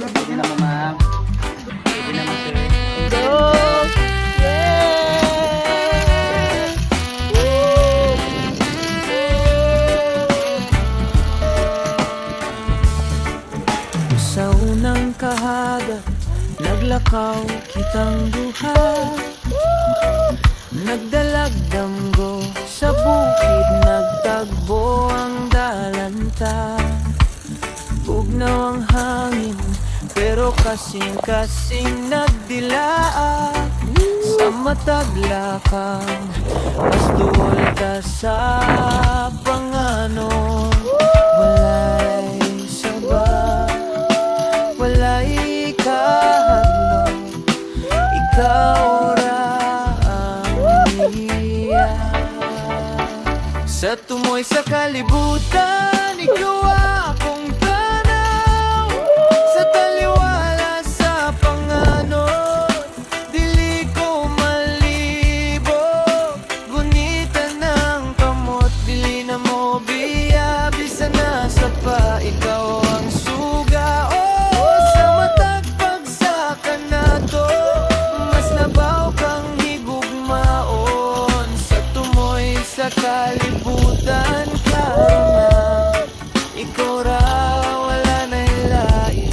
Pwede naman, ma'am. Pwede naman, sir. Go! Yeah! Sa unang kahagat, naglakaw kitang duha. Nagdalagdamgo sa bukid, nagtagbo ang dalanta. Bugnaw ang hangin, pero kasing-kasing nagdilaa. Sa mataglakang, mas duwal ka sa panganon. Walay saba, walay kahadlok, ikaw ra ang iya. Sa tumoy sa kalibutan, ikaw akong tanaw. Sa taliwala sa panganon, dili ko malibog. Gunita ng kamot, dili na mo biya. Bisa na sa pa, ikaw ang suga. Oh, sa matag pagsaka na to, mas nabaw kang higugmaon. Sa tumoy sa kalibutan, klaro na ikaw ra, wala na hilain.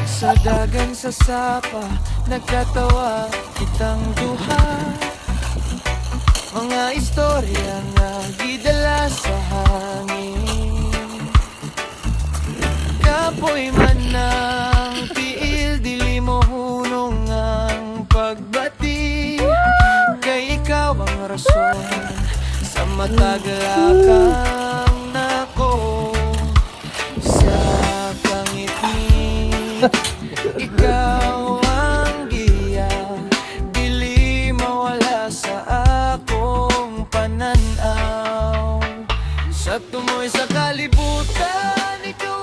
Sa dagan sa sapa, nagkatawa kitang duha. Mga istorya nga gidala sa hangin. Kapoy man ng tiil, dili mo hunong ang pagbati. Kay ikaw ang rason sa mataglakang nako. Sa kangit-ngit, ikaw ang giya. Dili mawala sa akong pananaw. Sa tumoy sa kalibutan, ikaw